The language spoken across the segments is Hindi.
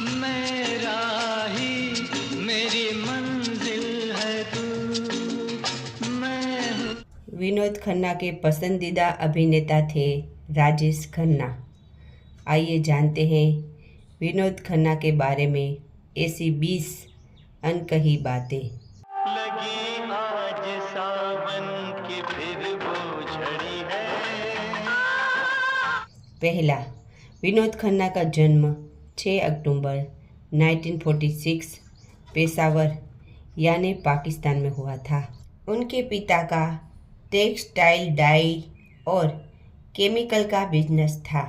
मेरा ही मेरी मंजिल है तू, मैं हूँ। विनोद खन्ना के पसंदीदा अभिनेता थे राजेश खन्ना। आइए जानते हैं विनोद खन्ना के बारे में ऐसी 20 अनकही बातें। लगी आज सावन की फिर वो झड़ी है। पहला, विनोद खन्ना का जन्म 6 अक्टूबर 1946 पेशावर यानी पाकिस्तान में हुआ था। उनके पिता का टेक्सटाइल डाई और केमिकल का बिजनेस था।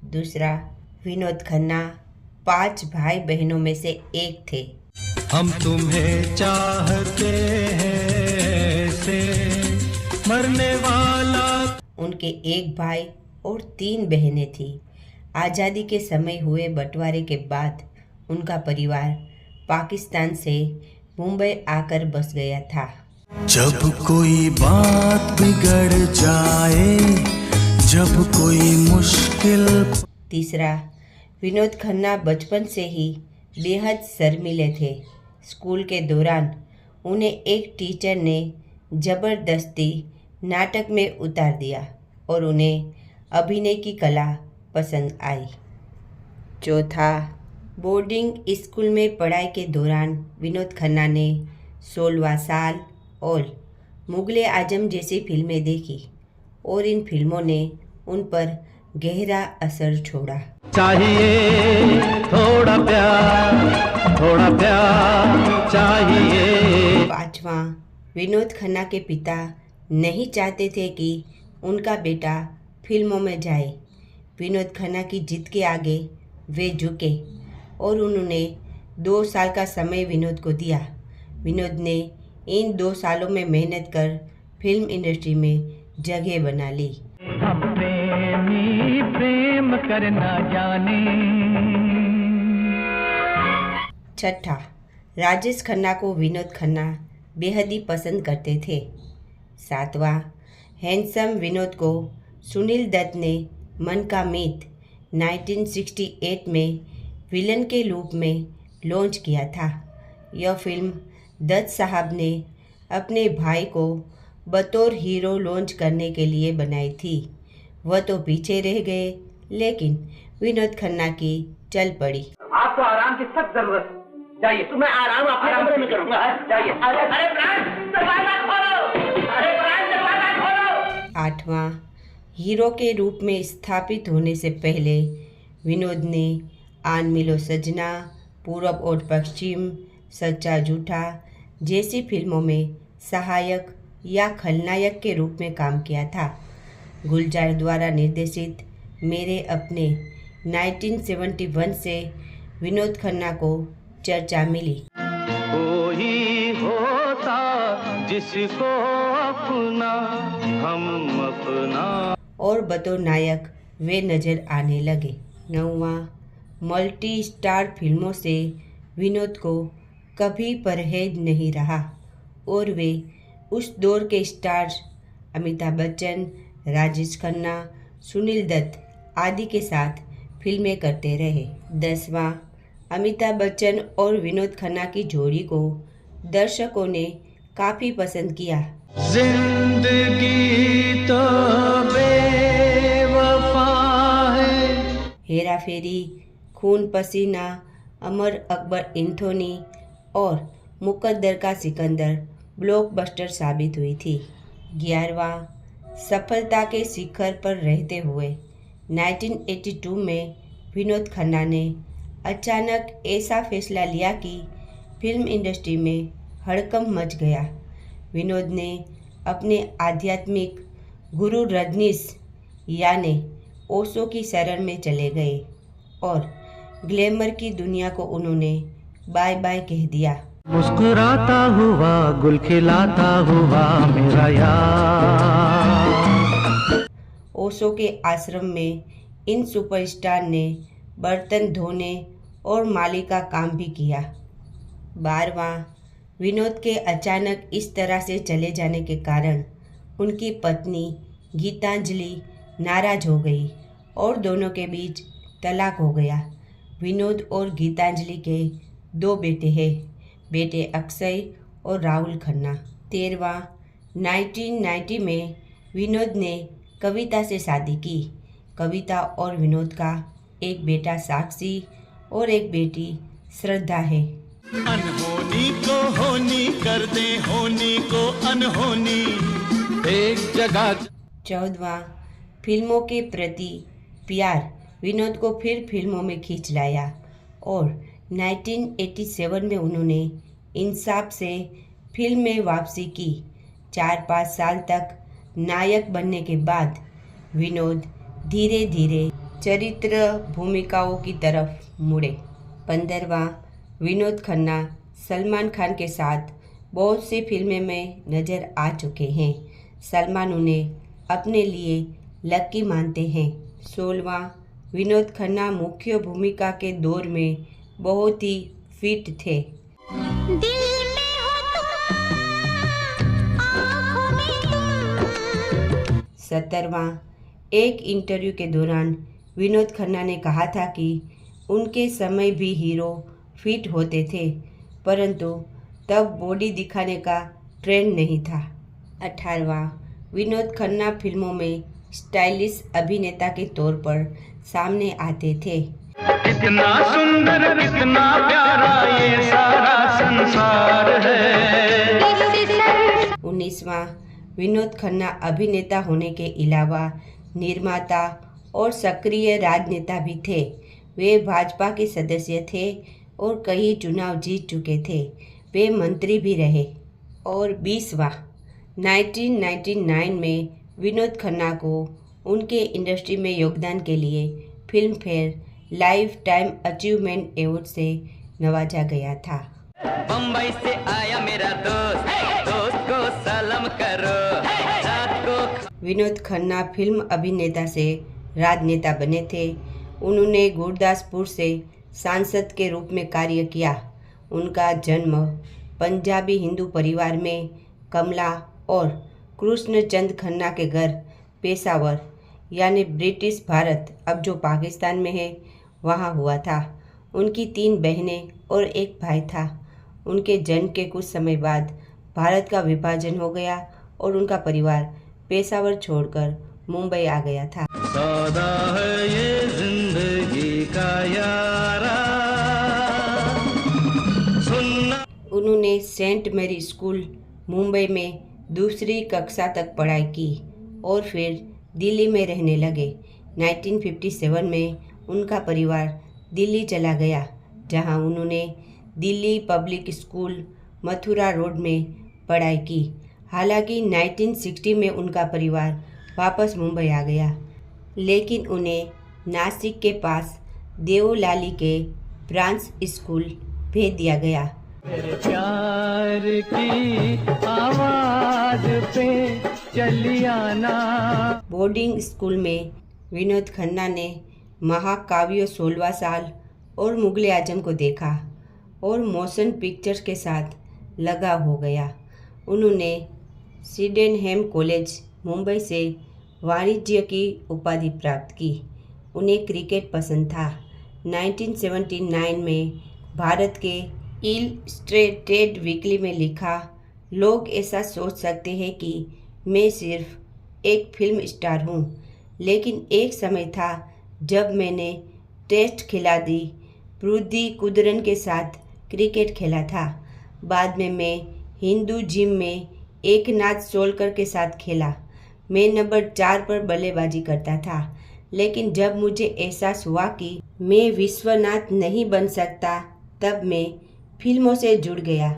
दूसरा, विनोद खन्ना 5 भाई बहनों में से एक थे। हम तुम्हें चाहते हैं से मरने वाला। उनके एक भाई और 3 बहनें थीं। आज़ादी के समय हुए बंटवारे के बाद उनका परिवार पाकिस्तान से मुंबई आकर बस गया था। जब कोई बात बिगड़ जाए, जब कोई मुश्किल। तीसरा, विनोद खन्ना बचपन से ही बेहद शर्मीले थे। स्कूल के दौरान उन्हें एक टीचर ने ज़बरदस्ती नाटक में उतार दिया और उन्हें अभिनय की कला पसंद आई। चौथा, बोर्डिंग स्कूल में पढ़ाई के दौरान विनोद खन्ना ने 16वां साल और मुगले आजम जैसी फिल्में देखी और इन फिल्मों ने उन पर गहरा असर छोड़ा। चाहिए थोड़ा प्यार चाहिए। पांचवा, विनोद खन्ना के पिता नहीं चाहते थे कि उनका बेटा फिल्मों में जाए। विनोद खन्ना की जिद के आगे वे झुके और उन्होंने 2 साल का समय विनोद को दिया। विनोद ने इन 2 सालों में मेहनत कर फिल्म इंडस्ट्री में जगह बना ली। हम प्रेमी प्रेम करना जाने। छठा, राजेश खन्ना को विनोद खन्ना बेहद ही पसंद करते थे। सातवां, हैंडसम विनोद को सुनील दत्त ने मन का मीत 1968 में विलन के रूप में लॉन्च किया था। यह फिल्म दत्त साहब ने अपने भाई को बतौर हीरो लॉन्च करने के लिए बनाई थी। वह तो पीछे रह गए, लेकिन विनोद खन्ना की चल पड़ी। आपको आराम की सख्त जरूरत है। जाइए। तो मैं आराम अपने कमरे में करूंगा। जाइए। अरे प्राण, दरवाजा खोलो। अरे प्राण, दरवाजा खोलो। आठवां, हीरो के रूप में स्थापित होने से पहले विनोद ने आन मिलो सजना, पूरब और पश्चिम, सच्चा झूठा जैसी फिल्मों में सहायक या खलनायक के रूप में काम किया था। गुलजार द्वारा निर्देशित मेरे अपने 1971 से विनोद खन्ना को चर्चा मिली। कोई होता जिसको अपना हम अपना। और बतौर नायक वे नजर आने लगे। 9वां, मल्टी स्टार फिल्मों से विनोद को कभी परहेज नहीं रहा और वे उस दौर के स्टार्स अमिताभ बच्चन, राजेश खन्ना, सुनील दत्त आदि के साथ फिल्में करते रहे। 10वां, अमिताभ बच्चन और विनोद खन्ना की जोड़ी को दर्शकों ने काफ़ी पसंद किया। जिंदगी तो बेवफा है। हेरा फेरी, खून पसीना, अमर अकबर एंथोनी और मुकद्दर का सिकंदर ब्लॉकबस्टर साबित हुई थी। 11वां, सफलता के शिखर पर रहते हुए 1982 में विनोद खन्ना ने अचानक ऐसा फैसला लिया कि फिल्म इंडस्ट्री में हड़कंप मच गया। विनोद ने अपने आध्यात्मिक गुरु रजनीश यानी ओशो की शरण में चले गए और ग्लैमर की दुनिया को उन्होंने बाय बाय कह दिया। मुस्कुराता हुआ गुल खिलाता हुआ मेरा यार। ओशो के आश्रम में इन सुपरस्टार ने बर्तन धोने और माली का काम भी किया। 12वां, विनोद के अचानक इस तरह से चले जाने के कारण उनकी पत्नी गीतांजलि नाराज हो गई और दोनों के बीच तलाक हो गया। विनोद और गीतांजलि के 2 बेटे हैं, बेटे अक्षय और राहुल खन्ना। 13वां, 1990 में विनोद ने कविता से शादी की। कविता और विनोद का एक बेटा साक्षी और एक बेटी श्रद्धा है। अनहोनी को होनी कर दे, होनी को अनहोनी एक जगह। 14वां, फिल्मों के प्रति प्यार विनोद को फिर फिल्मों में खींच लाया और 1987 में उन्होंने इंसाफ से फिल्म में वापसी की। 4-5 साल तक नायक बनने के बाद विनोद धीरे धीरे चरित्र भूमिकाओं की तरफ मुड़े। 15वां, विनोद खन्ना सलमान खान के साथ बहुत सी फिल्में में नज़र आ चुके हैं। सलमान उन्हें अपने लिए लकी मानते हैं। 16वां, विनोद खन्ना मुख्य भूमिका के दौर में बहुत ही फिट थे। 17वां, एक इंटरव्यू के दौरान विनोद खन्ना ने कहा था कि उनके समय भी हीरो फिट होते थे, परंतु तब बॉडी दिखाने का ट्रेंड नहीं था। 18वां, विनोद खन्ना फिल्मों में स्टाइलिश अभिनेता के तौर पर सामने आते थे। कितना सुंदर कितना प्यारा ये सारा संसार है। 19वां, विनोद खन्ना अभिनेता होने के अलावा निर्माता और सक्रिय राजनेता भी थे। वे भाजपा के सदस्य थे और कई चुनाव जीत चुके थे। वे मंत्री भी रहे। और 20वां, 1999 में विनोद खन्ना को उनके इंडस्ट्री में योगदान के लिए film fair life time achievement award से नवाजा गया था। बम्बई से आया मेरा दोस्त, दोस्त को सलाम करो, रात को। विनोद खन्ना फिल्म अभिनेता से राजनेता बने थे। उन्होंने गुरदासपुर से सांसद के रूप में कार्य किया। उनका जन्म पंजाबी हिंदू परिवार में कमला और कृष्णचंद खन्ना के घर पेशावर यानी ब्रिटिश भारत, अब जो पाकिस्तान में है, वहाँ हुआ था। उनकी 3 बहनें और एक भाई था। उनके जन्म के कुछ समय बाद भारत का विभाजन हो गया और उनका परिवार पेशावर छोड़कर मुंबई आ गया था। सौदा है ये जिंदगी का यारा, सुनना। उन्होंने सेंट मैरी स्कूल मुंबई में 2री कक्षा तक पढ़ाई की और फिर दिल्ली में रहने लगे। 1957 में उनका परिवार दिल्ली चला गया, जहां उन्होंने Delhi public school Mathura road में पढ़ाई की। हालांकि 1960 में उनका परिवार वापस मुंबई आ गया, लेकिन उन्हें नासिक के पास देवलाली के ब्रांच स्कूल भेज दिया गया। मेरे प्यार की आवाज पे चली आना। बोर्डिंग स्कूल में विनोद खन्ना ने महाकाव्य 16वां साल और मुगले आजम को देखा और मोशन पिक्चर्स के साथ लगा हो गया। उन्होंने सिडेनहैम कॉलेज मुंबई से वाणिज्य की उपाधि प्राप्त की। उन्हें क्रिकेट पसंद था। 1979 में भारत के इलस्ट्रेटेड वीकली में लिखा, लोग ऐसा सोच सकते हैं कि मैं सिर्फ एक फिल्म स्टार हूँ, लेकिन एक समय था जब मैंने टेस्ट खिलाड़ी पृथ्वी कुद्रन के साथ क्रिकेट खेला था। बाद में मैं हिंदू जिम में एकनाथ सोलकर के साथ खेला। मैं नंबर 4 पर बल्लेबाजी करता था, लेकिन जब मुझे एहसास हुआ कि मैं विश्वनाथ नहीं बन सकता, तब मैं फिल्मों से जुड़ गया।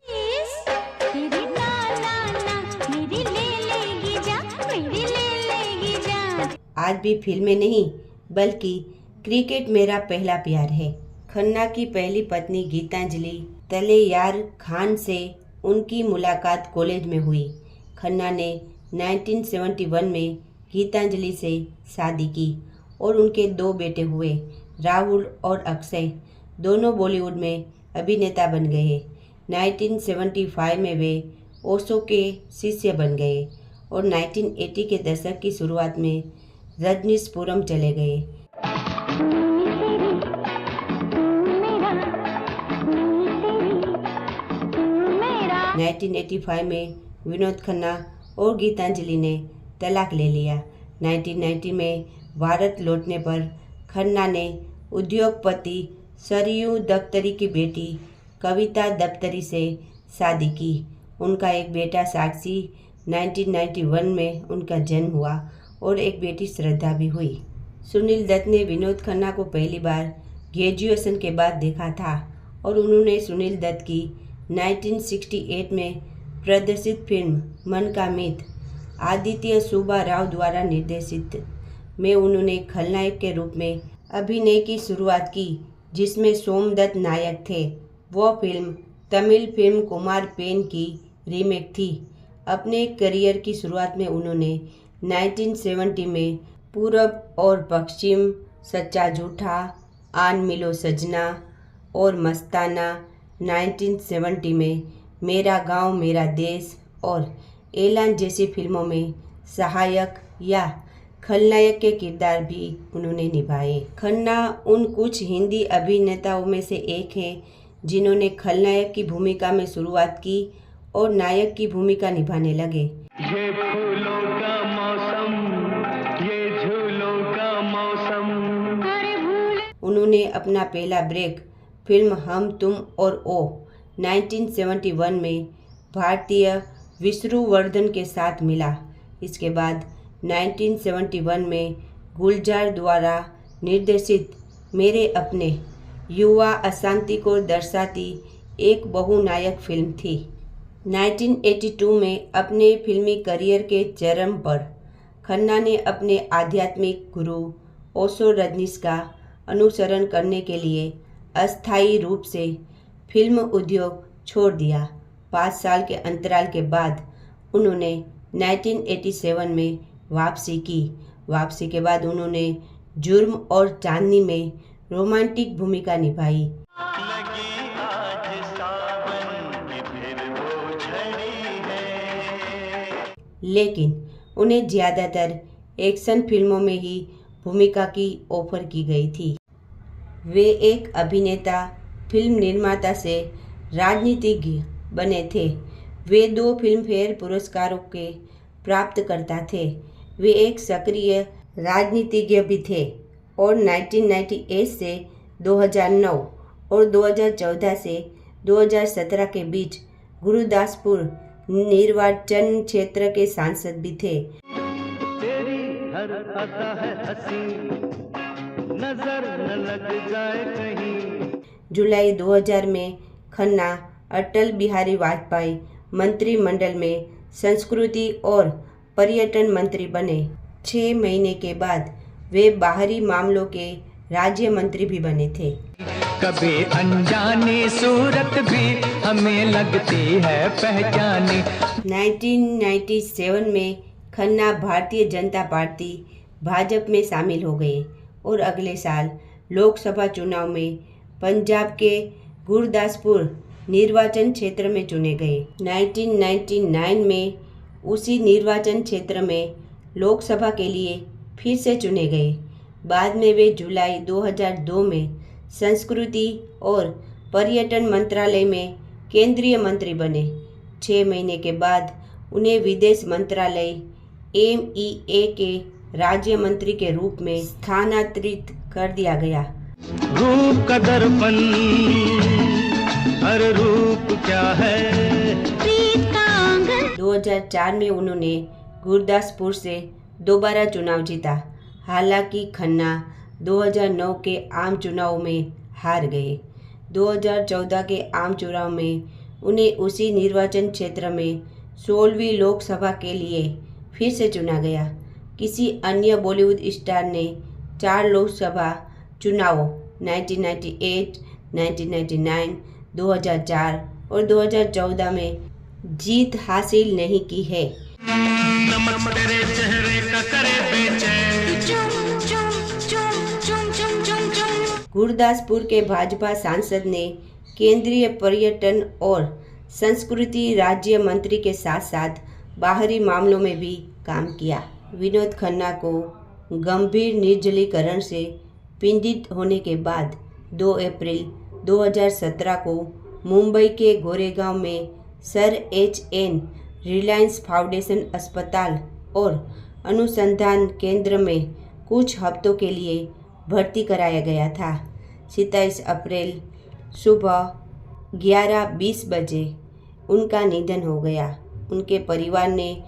आज भी फिल्में नहीं, बल्कि क्रिकेट मेरा पहला प्यार है। खन्ना की पहली पत्नी गीतांजलि तलेयार खान से उनकी मुलाकात कॉलेज में हुई। खन्ना ने 1971 में गीतांजलि से शादी की और उनके 2 बेटे हुए, राहुल और अक्षय। दोनों बॉलीवुड में अभिनेता बन गए। 1975 में वे ओशो के शिष्य बन गए और 1980 के दशक की शुरुआत में रजनीशपुरम चले गए। 1985 में विनोद खन्ना और गीतांजलि ने तलाक ले लिया। 1990 में भारत लौटने पर खन्ना ने उद्योगपति सरयू दफ्तरी की बेटी कविता दफ्तरी से शादी की। उनका एक बेटा साक्षी, 1991 में उनका जन्म हुआ और एक बेटी श्रद्धा भी हुई। सुनील दत्त ने विनोद खन्ना को पहली बार ग्रेजुएशन के बाद देखा था और उन्होंने सुनील दत्त की 1968 में प्रदर्शित फिल्म मन का मीत आदित्य सुब्बा राव द्वारा निर्देशित में उन्होंने खलनायक के रूप में अभिनय की शुरुआत की, जिसमें सोमदत्त नायक थे। वह फिल्म तमिल फिल्म कुमार पेन की रीमेक थी। अपने करियर की शुरुआत में उन्होंने 1970 में पूरब और पश्चिम, सच्चा झूठा, आन मिलो सजना और मस्ताना, 1970 में मेरा गांव मेरा देश और ऐलान जैसी फिल्मों में सहायक या खलनायक के किरदार भी उन्होंने निभाए। खन्ना उन कुछ हिंदी अभिनेताओं में से एक हैं जिन्होंने खलनायक की भूमिका में शुरुआत की और नायक की भूमिका निभाने लगे। ये फूलों का मौसम, ये झूलों का मौसम। उन्होंने अपना पहला ब्रेक फिल्म हम तुम और ओ 1971 में भारतीय विष्णुवर्धन के साथ मिला। इसके बाद 1971 में गुलजार द्वारा निर्देशित मेरे अपने युवा अशांति को दर्शाती एक बहुनायक फिल्म थी। 1982 में अपने फिल्मी करियर के चरम पर खन्ना ने अपने आध्यात्मिक गुरु ओशो रजनीश का अनुसरण करने के लिए अस्थायी रूप से फिल्म उद्योग छोड़ दिया। 5 साल के अंतराल के बाद उन्होंने 1987 में वापसी की। वापसी के बाद उन्होंने जुर्म और चांदनी में रोमांटिक भूमिका निभाई। लगी आज सावन की फिर वो झड़ी है। लेकिन उन्हें ज़्यादातर एक्शन फिल्मों में ही भूमिका की ऑफर की गई थी। वे एक अभिनेता, फिल्म निर्माता से राजनीतिज्ञ बने थे। वे 2 फिल्मफेयर पुरस्कारों के प्राप्तकर्ता थे। वे एक सक्रिय राजनीतिज्ञ भी थे और 1998 से 2009 और 2014 से 2017 के बीच गुरुदासपुर निर्वाचन क्षेत्र के सांसद भी थे। तेरी हर अदा है हंसी, नजर न लग जाए कहीं। जुलाई 2000 में खन्ना अटल बिहारी वाजपेयी मंत्रिमंडल में संस्कृति और पर्यटन मंत्री बने। 6 महीने के बाद वे बाहरी मामलों के राज्य मंत्री भी बने थे। कभी अनजानी सूरत भी हमें लगती है पहचानी। 1997 में खन्ना भारतीय जनता पार्टी भाजपा में शामिल हो गए और अगले साल लोकसभा चुनाव में पंजाब के गुरदासपुर निर्वाचन क्षेत्र में चुने गए। 1999 में उसी निर्वाचन क्षेत्र में लोकसभा के लिए फिर से चुने गए। बाद में वे जुलाई 2002 में संस्कृति और पर्यटन मंत्रालय में केंद्रीय मंत्री बने। 6 महीने के बाद उन्हें विदेश मंत्रालय MEA के राज्य मंत्री के रूप में स्थानांतरित कर दिया गया। रूप का दर्पण, हर रूप क्या है। 2004 में उन्होंने गुरदासपुर से दोबारा चुनाव जीता। हालांकि खन्ना 2009 के आम चुनाव में हार गए। 2014 के आम चुनाव में उन्हें उसी निर्वाचन क्षेत्र में 16वीं लोकसभा के लिए फिर से चुना गया। किसी अन्य बॉलीवुड स्टार ने 4 लोकसभा चुनावों 1998, 1999, 2004 और 2014 में जीत हासिल नहीं की है। नमक तेरे चेहरे का करे बेचैन। गुरदासपुर के भाजपा सांसद ने केंद्रीय पर्यटन और संस्कृति राज्य मंत्री के साथ साथ बाहरी मामलों में भी काम किया। विनोद खन्ना को गंभीर निर्जलीकरण से पीड़ित होने के बाद 2 अप्रैल 2017 को मुंबई के गोरेगांव में सर H.N. रिलायंस फाउंडेशन अस्पताल और अनुसंधान केंद्र में कुछ हफ्तों के लिए भर्ती कराया गया था। 27 अप्रैल सुबह 11:20 बजे उनका निधन हो गया। उनके परिवार ने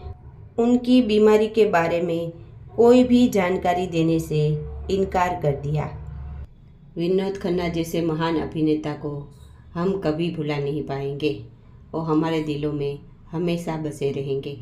उनकी बीमारी के बारे में कोई भी जानकारी देने से इनकार कर दिया। विनोद खन्ना जैसे महान अभिनेता को हम कभी भुला नहीं पाएंगे। वो हमारे दिलों में हमेशा बसे रहेंगे।